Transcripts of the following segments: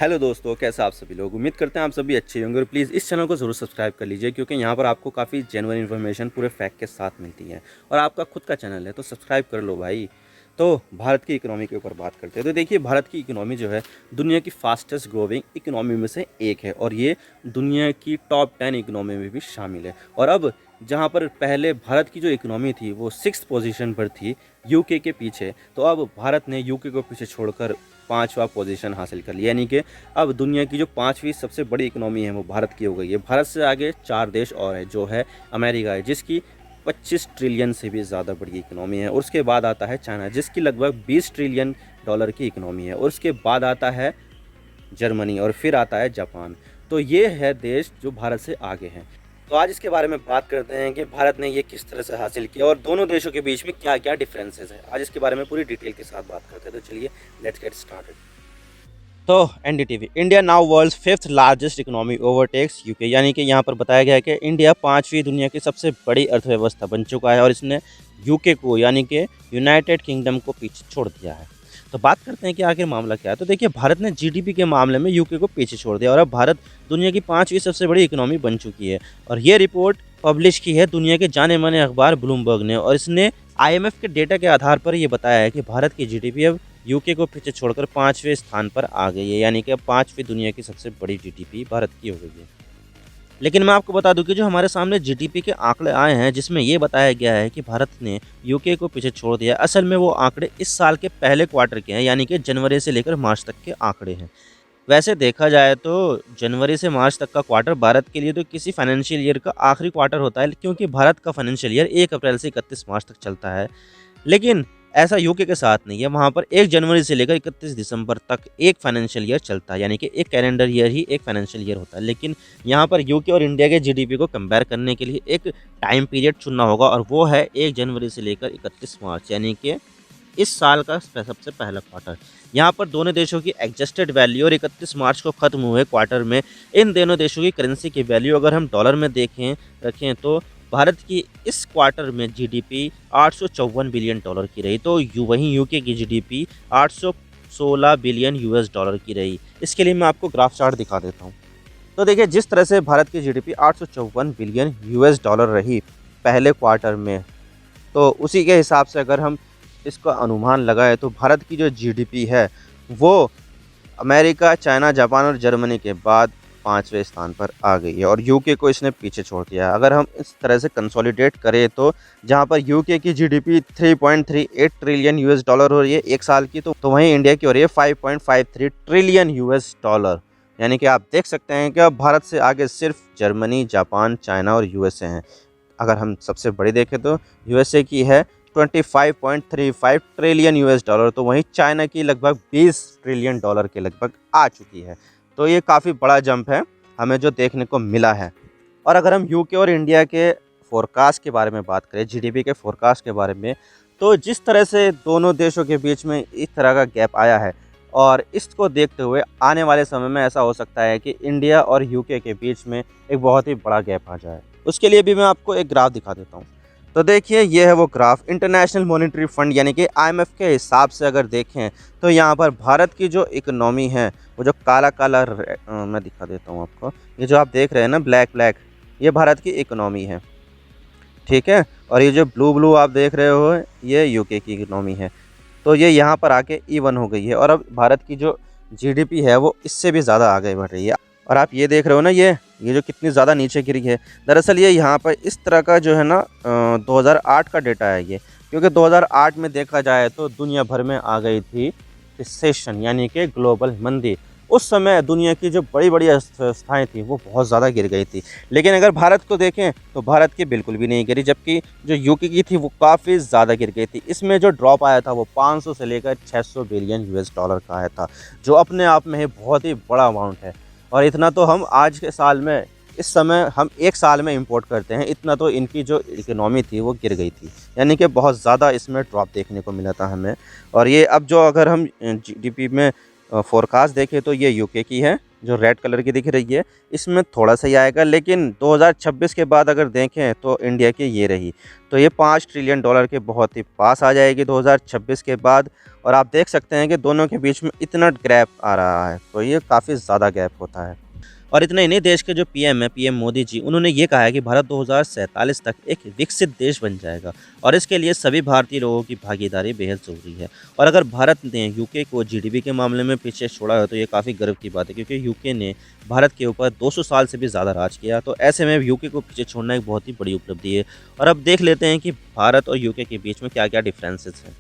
Hello दोस्तों, कैसे आप सभी लोग। उम्मीद करते हैं आप सभी अच्छे होंगे और प्लीज़ इस चैनल को ज़रूर सब्सक्राइब कर लीजिए, क्योंकि यहाँ पर आपको काफ़ी जेन्युइन इन्फॉर्मेशन पूरे फैक्ट के साथ मिलती है और आपका खुद का चैनल है तो सब्सक्राइब कर लो भाई। तो भारत की इकोनॉमी के ऊपर बात करते हैं। तो देखिए, भारत की इकोनॉमी जो है दुनिया की फास्टेस्ट ग्रोविंग इकोनॉमी में से एक है और ये दुनिया की टॉप 10 इकोनॉमी में भी शामिल है। और अब जहाँ पर पहले भारत की जो इकोनॉमी थी वो 6th पोजीशन पर थी यूके के पीछे, तो अब भारत ने यूके को पीछे छोड़कर 5वां पोजीशन हासिल कर लिया। यानी कि अब दुनिया की जो 5वीं सबसे बड़ी इकोनॉमी है वो भारत की हो गई है। भारत से आगे 4 देश और है, जो है अमेरिका है, जिसकी 25 ट्रिलियन से भी ज़्यादा बड़ी इकोनॉमी है। और उसके बाद आता है चाइना, जिसकी लगभग 20 ट्रिलियन डॉलर की इकोनॉमी है। और उसके बाद आता है जर्मनी और फिर आता है जापान। तो ये है देश जो भारत से आगे हैं। तो आज इसके बारे में बात करते हैं कि भारत ने ये किस तरह से हासिल किया और दोनों देशों के बीच में क्या क्या डिफरेंसेस है। आज इसके बारे में पूरी डिटेल के साथ बात करते हैं। तो चलिए लेट्स गेट स्टार्टेड। तो NDTV, India now world's 5th largest economy overtakes UK. यानी कि यहाँ पर बताया गया है कि इंडिया 5वीं दुनिया की सबसे बड़ी अर्थव्यवस्था बन चुका है और इसने यूके को यानी कि यूनाइटेड किंगडम को पीछे छोड़ दिया है। तो बात करते हैं कि आखिर मामला क्या है। तो देखिए, भारत ने जीडीपी के मामले में यूके को पीछे छोड़ दिया और अब भारत दुनिया की 5वीं सबसे बड़ी इकोनॉमी बन चुकी है। और ये रिपोर्ट पब्लिश की है दुनिया के जाने माने अखबार ब्लूमबर्ग ने, और इसने आईएमएफ के डेटा के आधार पर ये बताया है कि भारत की जीडीपी अब यूके को पीछे छोड़कर 5वें स्थान पर आ गई है। यानी कि अब 5वीं दुनिया की सबसे बड़ी जीडीपी भारत की हो गई है। लेकिन मैं आपको बता दूं कि जो हमारे सामने जीडीपी के आंकड़े आए हैं, जिसमें ये बताया गया है कि भारत ने यूके को पीछे छोड़ दिया, असल में वो आंकड़े इस साल के पहले क्वार्टर के हैं, यानी कि जनवरी से लेकर मार्च तक के आंकड़े हैं। वैसे देखा जाए तो जनवरी से मार्च तक का क्वार्टर भारत के लिए तो किसी फाइनेंशियल ईयर का आखिरी क्वार्टर होता है, क्योंकि भारत का फाइनेंशियल ईयर 1 अप्रैल से 31 मार्च तक चलता है। लेकिन ऐसा यूके के साथ नहीं है, वहाँ पर 1 जनवरी से लेकर 31 दिसंबर तक एक फाइनेंशियल ईयर चलता है, यानी कि एक कैलेंडर ईयर ही एक फाइनेंशियल ईयर होता है। लेकिन यहाँ पर यूके और इंडिया के जीडीपी को कंपेयर करने के लिए एक टाइम पीरियड चुनना होगा और वो है 1 जनवरी से लेकर 31 मार्च, यानी कि इस साल का सबसे पहला क्वार्टर। यहाँ पर दोनों देशों की एडजस्टेड वैल्यू और 31 मार्च को खत्म हुए क्वार्टर में इन दोनों देशों की करेंसी की वैल्यू अगर हम डॉलर में रखें तो भारत की इस क्वार्टर में जीडीपी 854 बिलियन डॉलर की रही, तो वहीं यूके की जीडीपी 816 बिलियन यूएस डॉलर की रही। इसके लिए मैं आपको ग्राफ चार्ट दिखा देता हूँ। तो देखिए, जिस तरह से भारत की जीडीपी 854 बिलियन यूएस डॉलर रही पहले क्वार्टर में, तो उसी के हिसाब से अगर हम इसका अनुमान लगाए तो भारत की जो जीडीपी है वो अमेरिका, चाइना, जापान और जर्मनी के बाद 5वें स्थान पर आ गई है और यूके को इसने पीछे छोड़ दिया है। अगर हम इस तरह से कंसोलिडेट करें तो जहां पर यूके की जीडीपी 3.38 ट्रिलियन यूएस डॉलर हो रही है एक साल की, तो वहीं इंडिया की हो रही है 5.53 ट्रिलियन यूएस डॉलर। यानी कि आप देख सकते हैं कि अब भारत से आगे सिर्फ जर्मनी, जापान, चाइना और यूएसए हैं। अगर हम सबसे बड़ी देखें तो यूएसए की है 25.35 ट्रिलियन यूएस डॉलर, तो वहीं चाइना की लगभग 20 ट्रिलियन डॉलर के लगभग आ चुकी है। तो ये काफ़ी बड़ा जंप है हमें जो देखने को मिला है। और अगर हम यूके और इंडिया के फोरकास्ट के बारे में बात करें, जीडीपी के फोरकास्ट के बारे में, तो जिस तरह से दोनों देशों के बीच में इस तरह का गैप आया है और इसको देखते हुए आने वाले समय में ऐसा हो सकता है कि इंडिया और यूके के बीच में एक बहुत ही बड़ा गैप आ जाए। उसके लिए भी मैं आपको एक ग्राफ दिखा देता हूँ। तो देखिए, ये है वो ग्राफ इंटरनेशनल मॉनेटरी फंड यानी कि आईएमएफ के हिसाब से अगर देखें तो यहाँ पर भारत की जो इकोनॉमी है वो जो काला काला मैं दिखा देता हूँ आपको, ये जो आप देख रहे हैं ना ब्लैक ब्लैक, ये भारत की इकोनॉमी है, ठीक है। और ये जो ब्लू ब्लू आप देख रहे हो ये यूके की इकोनॉमी है। तो ये यहाँ पर आके इवन हो गई है और अब भारत की जो जीडीपी है वो इससे भी ज़्यादा आगे बढ़ रही है। और आप ये देख रहे हो ना, ये जो कितनी ज़्यादा नीचे गिरी है, दरअसल ये यहाँ पर इस तरह का जो है ना 2008 का डेटा है ये, क्योंकि 2008 में देखा जाए तो दुनिया भर में आ गई थी रिसेशन यानी कि ग्लोबल मंदी। उस समय दुनिया की जो बड़ी बड़ी अर्थव्यवस्थाएँ थी वो बहुत ज़्यादा गिर गई थी। लेकिन अगर भारत को देखें तो भारत की बिल्कुल भी नहीं गिरी, जबकि जो यूके की थी वो काफ़ी ज़्यादा गिर गई थी। इसमें जो ड्रॉप आया था वो 500 से लेकर 600 बिलियन यूएस डॉलर का आया था, जो अपने आप में ही बहुत ही बड़ा अमाउंट है। और इतना तो हम आज के साल में, इस समय हम एक साल में इंपोर्ट करते हैं, इतना तो इनकी जो इकोनॉमी थी वो गिर गई थी। यानी कि बहुत ज़्यादा इसमें ड्रॉप देखने को मिला था हमें। और ये अब जो अगर हम जीडीपी में फोरकास्ट देखें तो ये यूके की है जो रेड कलर की दिख रही है, इसमें थोड़ा सा ही आएगा, लेकिन 2026 के बाद अगर देखें तो इंडिया की ये रही, तो ये 5 ट्रिलियन डॉलर के बहुत ही पास आ जाएगी 2026 के बाद। और आप देख सकते हैं कि दोनों के बीच में इतना गैप आ रहा है, तो ये काफ़ी ज़्यादा गैप होता है। और इतना ही नहीं, देश के जो पीएम है, पीएम मोदी जी, उन्होंने ये कहा है कि भारत 2047 तक एक विकसित देश बन जाएगा और इसके लिए सभी भारतीय लोगों की भागीदारी बेहद ज़रूरी है। और अगर भारत ने यूके को जीडीपी के मामले में पीछे छोड़ा है तो ये काफ़ी गर्व की बात है, क्योंकि यूके ने भारत के ऊपर 200 साल से भी ज़्यादा राज किया, तो ऐसे में यूके को पीछे छोड़ना एक बहुत ही बड़ी उपलब्धि है। और अब देख लेते हैं कि भारत और यूके के बीच में क्या क्या डिफरेंसेस हैं।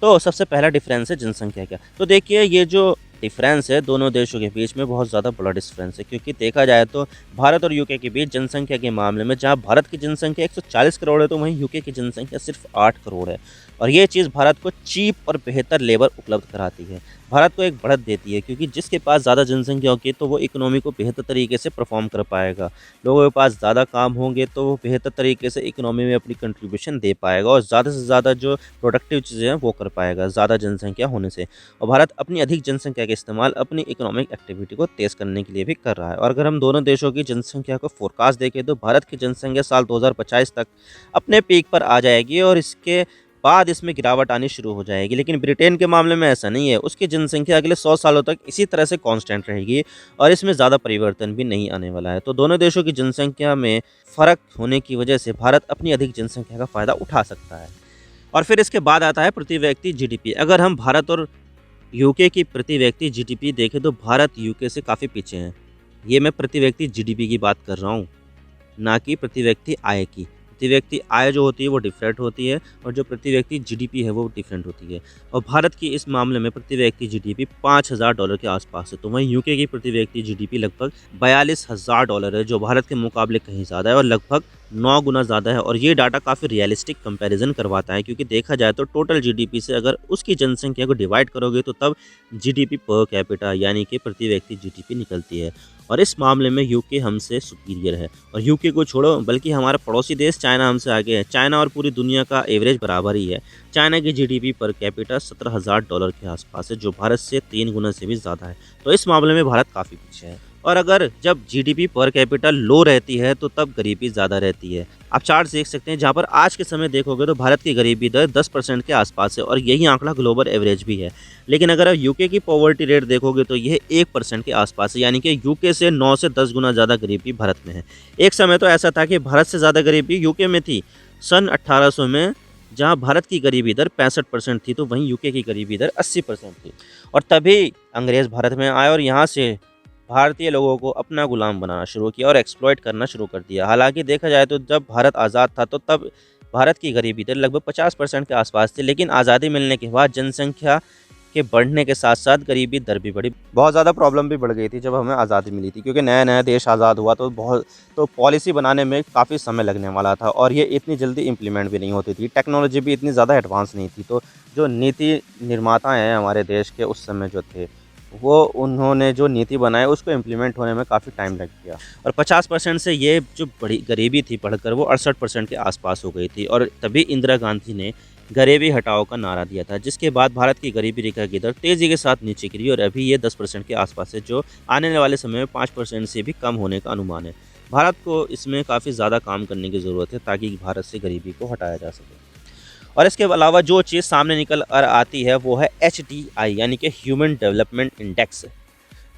तो सबसे पहला डिफरेंस है जनसंख्या का। तो देखिए, ये जो डिफरेंस है दोनों देशों के बीच में बहुत ज़्यादा बड़ा डिफरेंस है, क्योंकि देखा जाए तो भारत और यूके के बीच जनसंख्या के मामले में जहां भारत की जनसंख्या 140 करोड़ है तो वहीं यूके की जनसंख्या सिर्फ 8 करोड़ है। और ये चीज़ भारत को चीप और बेहतर लेबर उपलब्ध कराती है, भारत को एक बढ़त देती है, क्योंकि जिसके पास ज़्यादा जनसंख्या होगी तो वो इकोनॉमी को बेहतर तरीके से परफॉर्म कर पाएगा। लोगों के पास ज़्यादा काम होंगे तो वो बेहतर तरीके से इकोनॉमी में अपनी कंट्रीब्यूशन दे पाएगा और ज़्यादा से ज़्यादा जो प्रोडक्टिव चीज़ें हैं वो कर पाएगा ज़्यादा जनसंख्या होने से। और भारत अपनी अधिक जनसंख्या का इस्तेमाल अपनी इकोनॉमिक एक्टिविटी को तेज़ करने के लिए भी कर रहा है। और अगर हम दोनों देशों की जनसंख्या को फोरकास्ट देखें तो भारत की जनसंख्या साल 2050 तक अपने पीक पर आ जाएगी और इसके बाद इसमें गिरावट आनी शुरू हो जाएगी। लेकिन ब्रिटेन के मामले में ऐसा नहीं है, उसकी जनसंख्या अगले 100 सालों तक इसी तरह से कांस्टेंट रहेगी और इसमें ज़्यादा परिवर्तन भी नहीं आने वाला है। तो दोनों देशों की जनसंख्या में फ़र्क होने की वजह से भारत अपनी अधिक जनसंख्या का फ़ायदा उठा सकता है। और फिर इसके बाद आता है प्रति व्यक्ति जीडीपी। अगर हम भारत और यूके की प्रति व्यक्ति जीडीपी देखें तो भारत यूके से काफ़ी पीछे हैं। ये मैं प्रति व्यक्ति जीडीपी की बात कर रहा हूँ, ना कि प्रति व्यक्ति आय की। प्रति व्यक्ति आय जो होती है वो डिफरेंट होती है और जो प्रति व्यक्ति जीडीपी है वो डिफरेंट होती है। और भारत की इस मामले में प्रति व्यक्ति जीडीपी $5000 के आसपास है, तो वहीं यूके की प्रति व्यक्ति जीडीपी लगभग $42,000 है, जो भारत के मुकाबले कहीं ज़्यादा है और लगभग 9 गुना ज़्यादा है। और ये डाटा काफ़ी रियलिस्टिक कंपैरिजन करवाता है, क्योंकि देखा जाए तो टोटल जीडीपी से अगर उसकी जनसंख्या को डिवाइड करोगे तो तब जीडीपी पर कैपिटा यानी कि प्रति व्यक्ति जीडीपी निकलती है। और इस मामले में यूके हमसे सुपीरियर है। और यूके को छोड़ो, बल्कि हमारा पड़ोसी देश चाइना हमसे आगे है। चाइना और पूरी दुनिया का एवरेज बराबर ही है। चाइना की जीडीपी पर कैपिटा $17,000 के आसपास है, जो भारत से 3 गुना से भी ज़्यादा है। तो इस मामले में भारत काफ़ी पीछे है। और अगर जब जीडीपी पर कैपिटल लो रहती है तो तब गरीबी ज़्यादा रहती है। आप चार्ट देख सकते हैं, जहाँ पर आज के समय देखोगे तो भारत की गरीबी दर 10% के आसपास है और यही आंकड़ा ग्लोबल एवरेज भी है। लेकिन अगर आप यूके की पॉवर्टी रेट देखोगे तो यह 1% के आसपास है, यानी कि यूके से 9 से 10 गुना ज़्यादा गरीबी भारत में है। एक समय तो ऐसा था कि भारत से ज़्यादा गरीबी यूके में थी। सन 1800 में जहाँ भारत की गरीबी दर 65% थी तो वहीं यूके की गरीबी दर 80% थी। और तभी अंग्रेज़ भारत में आए और यहाँ से भारतीय लोगों को अपना गुलाम बनाना शुरू किया और एक्सप्लॉइट करना शुरू कर दिया। हालांकि देखा जाए तो जब भारत आज़ाद था तो तब भारत की गरीबी दर लगभग 50% के आसपास थी, लेकिन आज़ादी मिलने के बाद जनसंख्या के बढ़ने के साथ साथ गरीबी दर भी बढ़ी। बहुत ज़्यादा प्रॉब्लम भी बढ़ गई थी जब हमें आज़ादी मिली थी, क्योंकि नया नया देश आज़ाद हुआ तो पॉलिसी बनाने में काफ़ी समय लगने वाला था और ये इतनी जल्दी इम्प्लीमेंट भी नहीं होती थी। टेक्नोलॉजी भी इतनी ज़्यादा एडवांस नहीं थी। तो जो नीति निर्माता हैं हमारे देश के उस समय जो थे, वो उन्होंने जो नीति बनाई उसको इम्प्लीमेंट होने में काफ़ी टाइम लग गया और 50% से ये जो बड़ी गरीबी थी बढ़कर वो 68% के आसपास हो गई थी। और तभी इंदिरा गांधी ने गरीबी हटाओ का नारा दिया था, जिसके बाद भारत की गरीबी रेखा की दर तेज़ी के साथ नीचे गिरी और अभी ये 10% के आसपास है, जो आने वाले समय में 5% से भी कम होने का अनुमान है। भारत को इसमें काफ़ी ज़्यादा काम करने की ज़रूरत है ताकि भारत से गरीबी को हटाया जा सके। और इसके अलावा जो चीज़ सामने निकल कर आती है वो है HDI यानी कि ह्यूमन डेवलपमेंट इंडेक्स।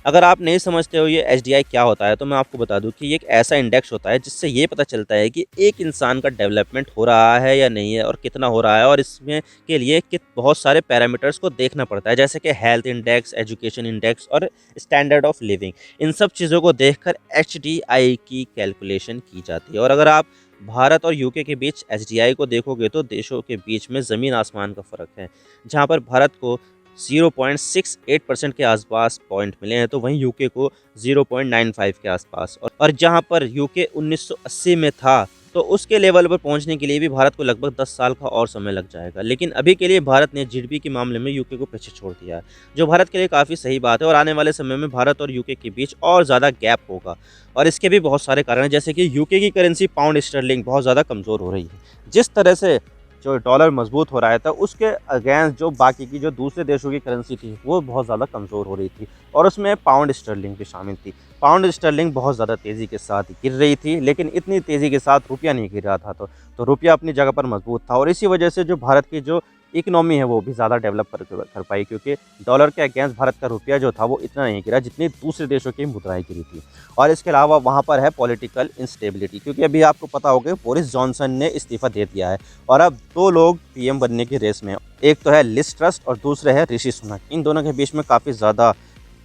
अगर आप नहीं समझते हो ये HDI क्या होता है तो मैं आपको बता दूं कि ये एक ऐसा इंडेक्स होता है जिससे ये पता चलता है कि एक इंसान का डेवलपमेंट हो रहा है या नहीं है और कितना हो रहा है। और इसमें के लिए बहुत सारे पैरामीटर्स को देखना पड़ता है, जैसे कि हेल्थ इंडेक्स, एजुकेशन इंडेक्स और स्टैंडर्ड ऑफ लिविंग। इन सब चीज़ों को देखकर HDI की कैलकुलेशन की जाती है। और अगर आप भारत और यूके के बीच HDI को देखोगे तो देशों के बीच में ज़मीन आसमान का फ़र्क है। जहां पर भारत को 0.68% के आसपास पॉइंट मिले हैं तो वहीं यूके को 0.95 के आसपास। और जहां पर यूके 1980 में था तो उसके लेवल पर पहुंचने के लिए भी भारत को लगभग 10 साल का और समय लग जाएगा। लेकिन अभी के लिए भारत ने जीडीपी के मामले में यूके को पीछे छोड़ दिया है, जो भारत के लिए काफ़ी सही बात है। और आने वाले समय में भारत और यूके के बीच और ज़्यादा गैप होगा और इसके भी बहुत सारे कारण हैं, जैसे कि यूके की करेंसी पाउंड स्टर्लिंग बहुत ज़्यादा कमज़ोर हो रही है। जिस तरह से जो डॉलर मजबूत हो रहा था उसके अगेंस्ट जो बाकी की जो दूसरे देशों की करेंसी थी वो बहुत ज़्यादा कमज़ोर हो रही थी, और उसमें पाउंड स्टर्लिंग भी शामिल थी। पाउंड स्टर्लिंग बहुत ज़्यादा तेज़ी के साथ गिर रही थी, लेकिन इतनी तेज़ी के साथ रुपया नहीं गिर रहा था, तो रुपया अपनी जगह पर मजबूत था, और इसी वजह से जो भारत की जो इकोनॉमी है वो भी ज़्यादा डेवलप कर पाई, क्योंकि डॉलर के अगेंस्ट भारत का रुपया जो था वो इतना नहीं गिरा जितनी दूसरे देशों की मुद्राएं गिरी थी। और इसके अलावा वहाँ पर है पॉलिटिकल इंस्टेबिलिटी, क्योंकि अभी आपको पता होगा बोरिस जॉनसन ने इस्तीफ़ा दे दिया है, और अब 2 लोग पीएम बनने की रेस में हैं। एक तो है लिज ट्रस और दूसरे है ऋषि सुनक। इन दोनों के बीच में काफ़ी ज़्यादा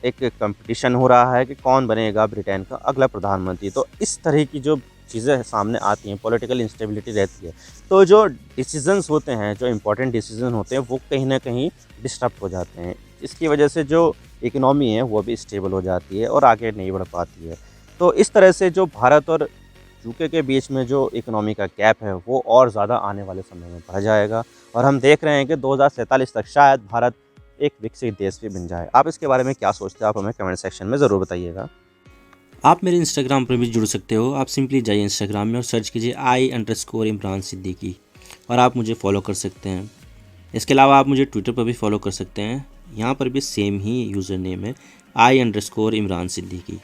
एक कंपटीशन हो रहा है कि कौन बनेगा ब्रिटेन का अगला प्रधानमंत्री। तो इस तरह की जो चीज़ें सामने आती हैं, पॉलिटिकल इंस्टेबिलिटी रहती है, तो जो डिसीजंस होते हैं, जो इम्पोर्टेंट डिसीजन होते हैं, वो कहीं ना कहीं डिस्टर्ब हो जाते हैं। इसकी वजह से जो इकोनॉमी है वो भी स्टेबल हो जाती है और आगे नहीं बढ़ पाती है। तो इस तरह से जो भारत और यूके के बीच में जो इकोनॉमी का गैप है वो और ज़्यादा आने वाले समय में बढ़ जाएगा, और हम देख रहे हैं कि 2047 तक शायद भारत एक विकसित देश भी बन जाए। आप इसके बारे में क्या सोचते हैं? आप हमें कमेंट सेक्शन में ज़रूर बताइएगा। आप मेरे इंस्टाग्राम पर भी जुड़ सकते हो। आप सिंपली जाइए इंस्टाग्राम में और सर्च कीजिए I_इमरान सिद्दीकी, और आप मुझे फॉलो कर सकते हैं। इसके अलावा आप मुझे ट्विटर पर भी फॉलो कर सकते हैं, यहाँ पर भी सेम ही यूज़र नेम है I_इमरान सिद्दीकी।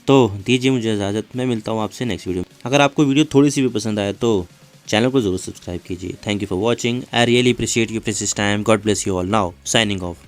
तो दीजिए मुझे इजाज़त, मैं मिलता हूँ आपसे नेक्स्ट वीडियो में। अगर आपको वीडियो थोड़ी सी भी पसंद आए तो चैनल को ज़रूर सब्सक्राइब कीजिए। Thank you for watching. I really appreciate your precious time. God bless you all. Now signing off.